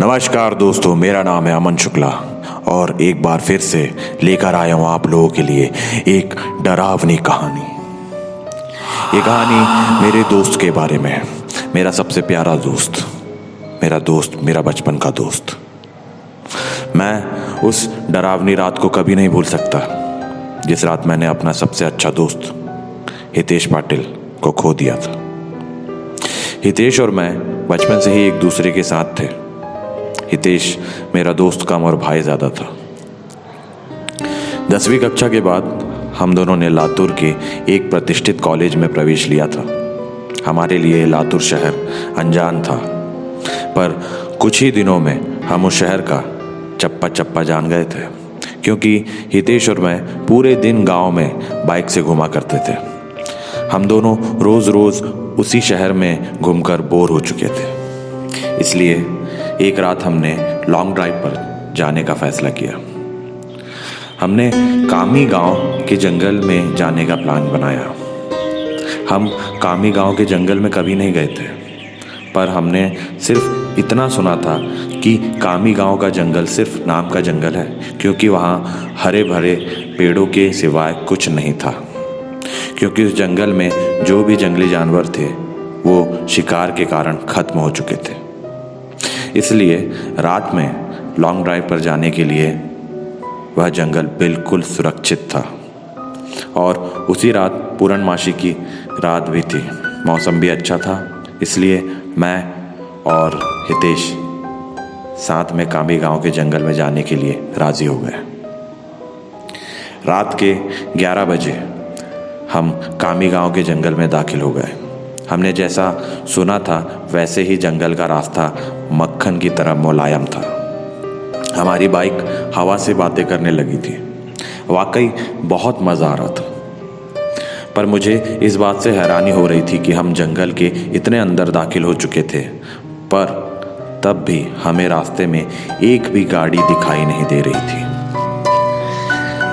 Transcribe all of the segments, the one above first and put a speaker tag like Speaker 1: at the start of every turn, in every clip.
Speaker 1: नमस्कार दोस्तों, मेरा नाम है अमन शुक्ला और एक बार फिर से लेकर आया हूँ आप लोगों के लिए एक डरावनी कहानी। ये कहानी मेरे दोस्त के बारे में है। मेरा सबसे प्यारा दोस्त, मेरा बचपन का दोस्त। मैं उस डरावनी रात को कभी नहीं भूल सकता जिस रात मैंने अपना सबसे अच्छा दोस्त हितेश पाटिल को खो दिया था। हितेश और मैं बचपन से ही एक दूसरे के साथ थे। हितेश मेरा दोस्त कम और भाई ज़्यादा था। 10वीं कक्षा के बाद हम दोनों ने लातूर के एक प्रतिष्ठित कॉलेज में प्रवेश लिया था। हमारे लिए लातूर शहर अनजान था, पर कुछ ही दिनों में हम उस शहर का चप्पा चप्पा जान गए थे, क्योंकि हितेश और मैं पूरे दिन गांव में बाइक से घुमा करते थे। हम दोनों रोज़ रोज़ उसी शहर में घूमकर बोर हो चुके थे। इसलिए एक रात हमने लॉन्ग ड्राइव पर जाने का फैसला किया। हमने कामी गांव के जंगल में जाने का प्लान बनाया। हम कामी गांव के जंगल में कभी नहीं गए थे, पर हमने सिर्फ इतना सुना था कि कामी गांव का जंगल सिर्फ नाम का जंगल है, क्योंकि वहाँ हरे भरे पेड़ों के सिवाय कुछ नहीं था। क्योंकि उस जंगल में जो भी जंगली जानवर थे वो शिकार के कारण खत्म हो चुके थे। इसलिए रात में लॉन्ग ड्राइव पर जाने के लिए वह जंगल बिल्कुल सुरक्षित था। और उसी रात पूर्णमासी की रात भी थी, मौसम भी अच्छा था। इसलिए मैं और हितेश साथ में कामी गांव के जंगल में जाने के लिए राज़ी हो गए। रात के 11 बजे हम कामी गांव के जंगल में दाखिल हो गए। हमने जैसा सुना था वैसे ही जंगल का रास्ता मक्खन की तरह मुलायम था। हमारी बाइक हवा से बातें करने लगी थी। वाकई बहुत मज़ा आ रहा था, पर मुझे इस बात से हैरानी हो रही थी कि हम जंगल के इतने अंदर दाखिल हो चुके थे, पर तब भी हमें रास्ते में एक भी गाड़ी दिखाई नहीं दे रही थी।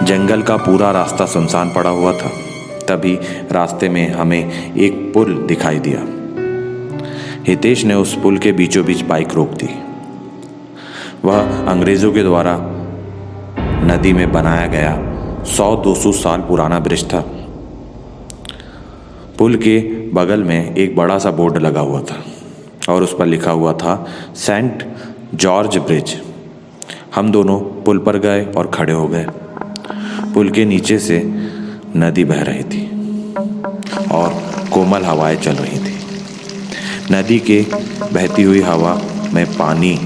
Speaker 1: जंगल का पूरा रास्ता सुनसान पड़ा हुआ था। तभी रास्ते में हमें एक पुल दिखाई दिया। हितेश ने उस पुल के बीचों बीच बाइक रोक दी। वह अंग्रेज़ों के द्वारा नदी में बनाया गया 100-200 साल पुराना ब्रिज था। पुल के बगल में एक बड़ा सा बोर्ड लगा हुआ था और उस पर लिखा हुआ था सेंट जॉर्ज ब्रिज। हम दोनों पुल पर गए और खड़े हो गए। पुल के नीचे से नदी बह रही थी और कोमल हवाएं चल रही थी। नदी के बहती हुई हवा में पानी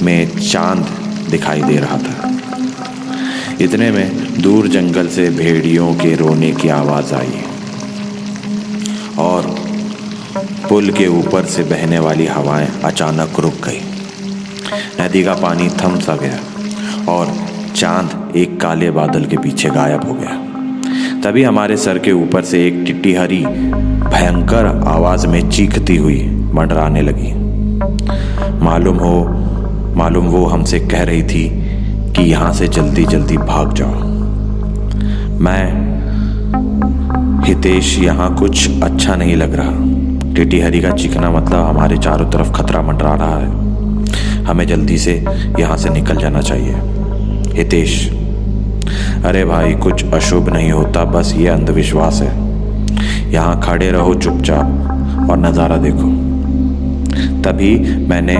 Speaker 1: में चांद दिखाई दे रहा था। इतने में दूर जंगल से भेड़ियों के रोने की आवाज़ आई और पुल के ऊपर से बहने वाली हवाएं अचानक रुक गई। नदी का पानी थम सा गया और चांद एक काले बादल के पीछे गायब हो गया। तभी हमारे सर के ऊपर से एक टिट्टीहरी भयंकर आवाज़ में चीखती हुई मंडराने लगी। मालूम वो हमसे कह रही थी कि यहाँ से जल्दी जल्दी भाग जाओ। मैं हितेश, यहाँ कुछ अच्छा नहीं लग रहा। टिट्टीहरी का चीखना मतलब हमारे चारों तरफ खतरा मंडरा रहा है। हमें जल्दी से यहाँ से निकल जाना चाहिए। हितेश, अरे भाई, कुछ अशुभ नहीं होता, बस ये अंधविश्वास है। यहाँ खड़े रहो चुपचाप और नज़ारा देखो। तभी मैंने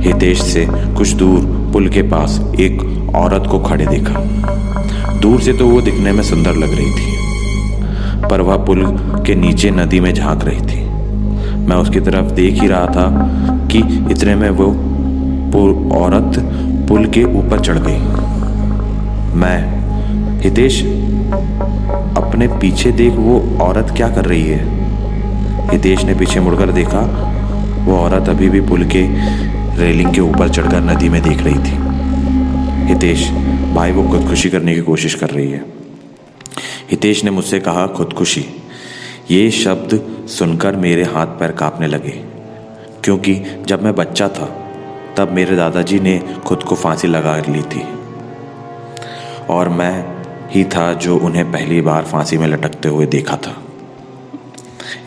Speaker 1: हितेश से कुछ दूर पुल के पास एक औरत को खड़े देखा। दूर से तो वो दिखने में सुंदर लग रही थी, पर वह पुल के नीचे नदी में झांक रही थी। मैं उसकी तरफ देख ही रहा था कि इतने में वो औरत पुल के ऊपर चढ़ गई। हितेश, अपने पीछे देख, वो औरत क्या कर रही है। हितेश ने पीछे मुड़कर देखा। वो औरत अभी भी पुल के रेलिंग के ऊपर चढ़कर नदी में देख रही थी। हितेश भाई, वो खुदकुशी करने की कोशिश कर रही है। हितेश ने मुझसे कहा, खुदकुशी? ये शब्द सुनकर मेरे हाथ पैर कांपने लगे, क्योंकि जब मैं बच्चा था तब मेरे दादाजी ने खुद को फांसी लगा ली थी और मैं ही था जो उन्हें पहली बार फांसी में लटकते हुए देखा था।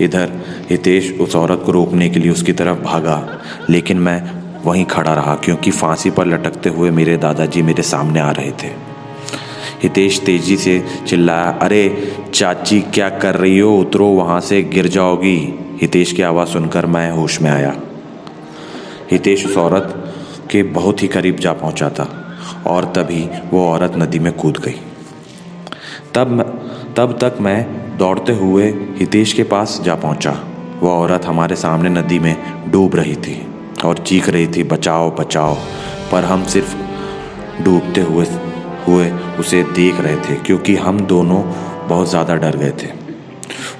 Speaker 1: इधर हितेश उस औरत को रोकने के लिए उसकी तरफ भागा, लेकिन मैं वहीं खड़ा रहा क्योंकि फांसी पर लटकते हुए मेरे दादाजी मेरे सामने आ रहे थे। हितेश तेजी से चिल्लाया, अरे चाची क्या कर रही हो, उतरो वहाँ से, गिर जाओगी। हितेश की आवाज़ सुनकर मैं होश में आया। हितेश उस औरत के बहुत ही करीब जा पहुँचा था और तभी वो औरत नदी में कूद गई। तब तक मैं दौड़ते हुए हितेश के पास जा पहुँचा। वह औरत हमारे सामने नदी में डूब रही थी और चीख रही थी, बचाओ बचाओ। पर हम सिर्फ डूबते हुए उसे देख रहे थे क्योंकि हम दोनों बहुत ज़्यादा डर गए थे।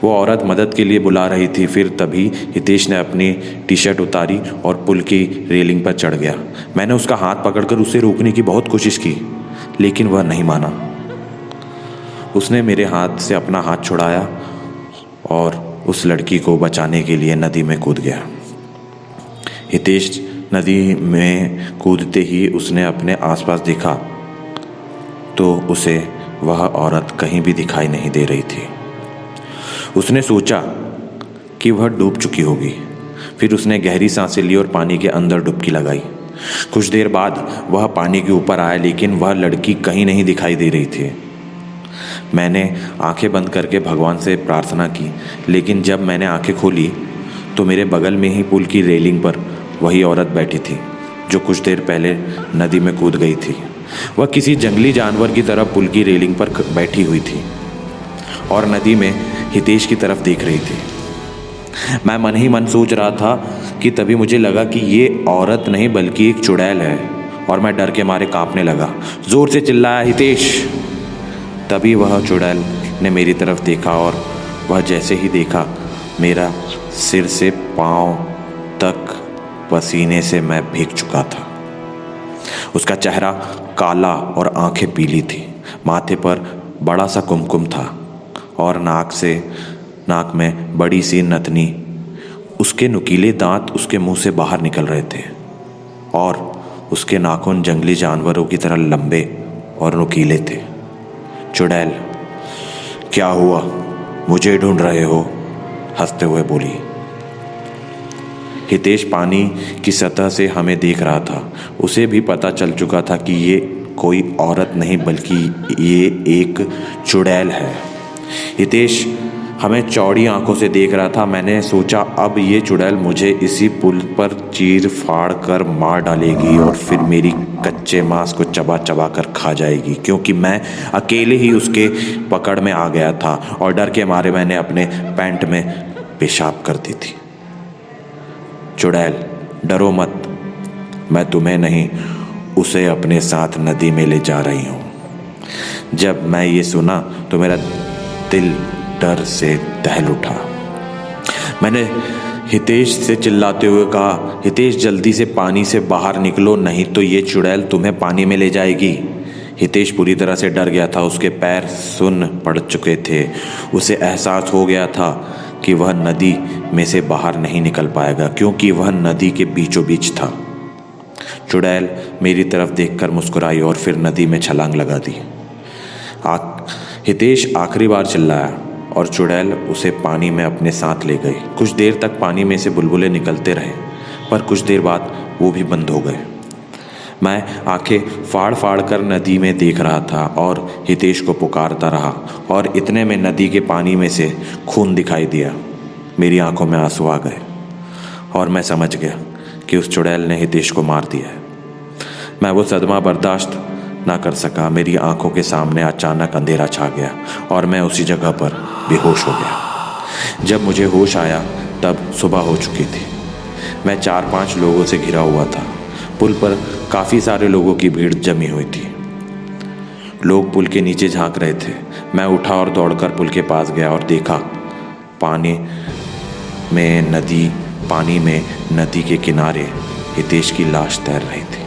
Speaker 1: वो औरत मदद के लिए बुला रही थी। फिर तभी हितेश ने अपनी टी शर्ट उतारी और पुल की रेलिंग पर चढ़ गया। मैंने उसका हाथ पकड़कर उसे रोकने की बहुत कोशिश की, लेकिन वह नहीं माना। उसने मेरे हाथ से अपना हाथ छुड़ाया और उस लड़की को बचाने के लिए नदी में कूद गया। हितेश नदी में कूदते ही उसने अपने आसपास देखा तो उसे वह औरत कहीं भी दिखाई नहीं दे रही थी। उसने सोचा कि वह डूब चुकी होगी। फिर उसने गहरी सांसें ली और पानी के अंदर डुबकी लगाई। कुछ देर बाद वह पानी के ऊपर आया, लेकिन वह लड़की कहीं नहीं दिखाई दे रही थी। मैंने आंखें बंद करके भगवान से प्रार्थना की, लेकिन जब मैंने आंखें खोली तो मेरे बगल में ही पुल की रेलिंग पर वही औरत बैठी थी जो कुछ देर पहले नदी में कूद गई थी। वह किसी जंगली जानवर की तरह पुल की रेलिंग पर बैठी हुई थी और नदी में हितेश की तरफ देख रही थी। मैं मन ही मन सोच रहा था कि तभी मुझे लगा कि ये औरत नहीं बल्कि एक चुड़ैल है और मैं डर के मारे कांपने लगा। जोर से चिल्लाया, हितेश। तभी वह चुड़ैल ने मेरी तरफ देखा और वह जैसे ही देखा, मेरा सिर से पांव तक पसीने से मैं भीग चुका था। उसका चेहरा काला और आंखें पीली थी। माथे पर बड़ा सा कुमकुम था और नाक में बड़ी सी नथनी। उसके नुकीले दांत उसके मुंह से बाहर निकल रहे थे और उसके नाखून जंगली जानवरों की तरह लंबे और नुकीले थे। चुड़ैल, क्या हुआ, मुझे ढूंढ रहे हो? हंसते हुए बोली। हितेश पानी की सतह से हमें देख रहा था। उसे भी पता चल चुका था कि ये कोई औरत नहीं बल्कि ये एक चुड़ैल है। हितेश हमें चौड़ी आंखों से देख रहा था। मैंने सोचा अब ये चुड़ैल मुझे इसी पुल पर चीर फाड़ कर मार डालेगी और फिर मेरी कच्चे मांस को चबा चबा कर खा जाएगी, क्योंकि मैं अकेले ही उसके पकड़ में आ गया था और डर के मारे मैंने अपने पैंट में पेशाब कर दी थी। चुड़ैल, डरो मत, मैं तुम्हें नहीं उसे अपने साथ नदी में ले जा रही हूँ। जब मैं ये सुना तो मेरा दिल डर से दहल उठा। मैंने हितेश से चिल्लाते हुए कहा, हितेश जल्दी से पानी से बाहर निकलो, नहीं तो ये चुड़ैल तुम्हें पानी में ले जाएगी। हितेश पूरी तरह से डर गया था। उसके पैर सुन्न पड़ चुके थे। उसे एहसास हो गया था कि वह नदी में से बाहर नहीं निकल पाएगा क्योंकि वह नदी के बीचों बीच था। चुड़ैल मेरी तरफ देखकर मुस्कुराई और फिर नदी में छलांग लगा दी। हितेश आखिरी बार चिल्लाया और चुड़ैल उसे पानी में अपने साथ ले गई। कुछ देर तक पानी में से बुलबुले निकलते रहे, पर कुछ देर बाद वो भी बंद हो गए। मैं आंखें फाड़ फाड़ कर नदी में देख रहा था और हितेश को पुकारता रहा और इतने में नदी के पानी में से खून दिखाई दिया। मेरी आंखों में आंसू आ गए और मैं समझ गया कि उस चुड़ैल ने हितेश को मार दिया है। मैं वो सदमा बर्दाश्त ना कर सका। मेरी आंखों के सामने अचानक अंधेरा छा गया और मैं उसी जगह पर बेहोश हो गया। जब मुझे होश आया तब सुबह हो चुकी थी। मैं 4-5 लोगों से घिरा हुआ था। पुल पर काफ़ी सारे लोगों की भीड़ जमी हुई थी। लोग पुल के नीचे झांक रहे थे। मैं उठा और दौड़कर पुल के पास गया और देखा पानी में नदी के किनारे हितेश की लाश तैर रही थी।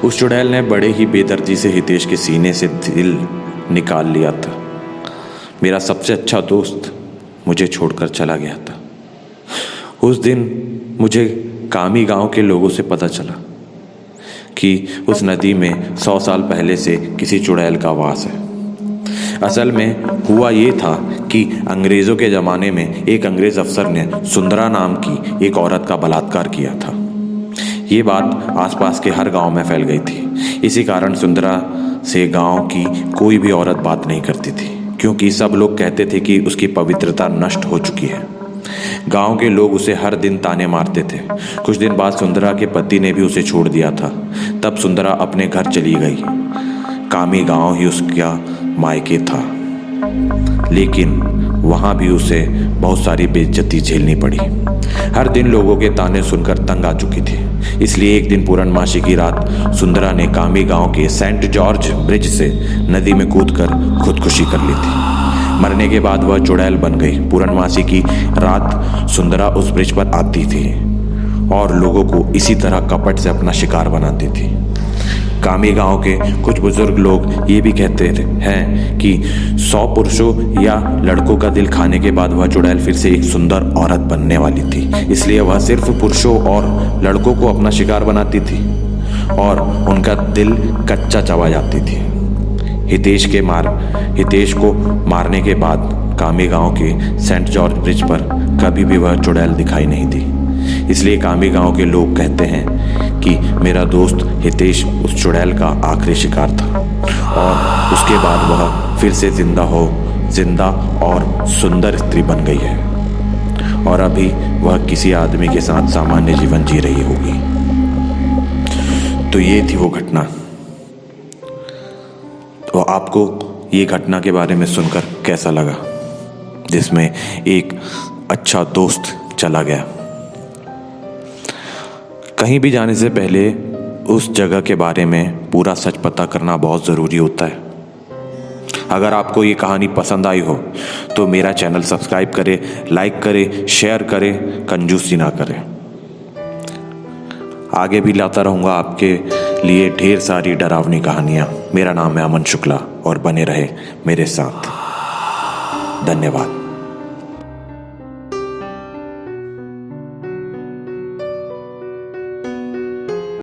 Speaker 1: उस चुड़ैल ने बड़े ही बेदर्दी से हितेश के सीने से दिल निकाल लिया था। मेरा सबसे अच्छा दोस्त मुझे छोड़कर चला गया था। उस दिन मुझे कामी गांव के लोगों से पता चला कि उस नदी में 100 साल पहले से किसी चुड़ैल का वास है। असल में हुआ ये था कि अंग्रेज़ों के ज़माने में एक अंग्रेज़ अफसर ने सुंदरा नाम की एक औरत का बलात्कार किया था। ये बात आसपास के हर गांव में फैल गई थी। इसी कारण सुंदरा से गांव की कोई भी औरत बात नहीं करती थी, क्योंकि सब लोग कहते थे कि उसकी पवित्रता नष्ट हो चुकी है। गांव के लोग उसे हर दिन ताने मारते थे। कुछ दिन बाद सुंदरा के पति ने भी उसे छोड़ दिया था। तब सुंदरा अपने घर चली गई। कामी गांव ही उसका मायके था, लेकिन वहां भी उसे बहुत सारी बेइज्जती झेलनी पड़ी। हर दिन लोगों के ताने सुनकर तंग आ चुकी थी। इसलिए एक दिन पूर्णमासी की रात सुंदरा ने कामी गांव के सेंट जॉर्ज ब्रिज से नदी में कूदकर खुदकुशी कर ली थी। मरने के बाद वह चुड़ैल बन गई। पूर्णमासी की रात सुंदरा उस ब्रिज पर आती थी और लोगों को इसी तरह कपट से अपना शिकार बनाती थी। कामी गांव के कुछ बुजुर्ग लोग ये भी कहते हैं कि 100 पुरुषों या लड़कों का दिल खाने के बाद वह चुड़ैल फिर से एक सुंदर औरत बनने वाली थी। इसलिए वह सिर्फ पुरुषों और लड़कों को अपना शिकार बनाती थी और उनका दिल कच्चा चबा जाती थी। हितेश को मारने के बाद कामी गांव के सेंट जॉर्ज ब्रिज पर कभी भी वह चुड़ैल दिखाई नहीं दी। इसलिए कामी गांव के लोग कहते हैं कि मेरा दोस्त हितेश उस चुड़ैल का आखिरी शिकार था और उसके बाद वह फिर से जिंदा और सुंदर स्त्री बन गई है और अभी वह किसी आदमी के साथ सामान्य जीवन जी रही होगी। तो ये थी वो घटना। तो आपको ये घटना के बारे में सुनकर कैसा लगा, जिसमें एक अच्छा दोस्त चला गया। कहीं भी जाने से पहले उस जगह के बारे में पूरा सच पता करना बहुत ज़रूरी होता है। अगर आपको ये कहानी पसंद आई हो तो मेरा चैनल सब्सक्राइब करें, लाइक करें, शेयर करें, कंजूसी ना करें। आगे भी लाता रहूँगा आपके लिए ढेर सारी डरावनी कहानियाँ। मेरा नाम है अमन शुक्ला और बने रहे मेरे साथ। धन्यवाद।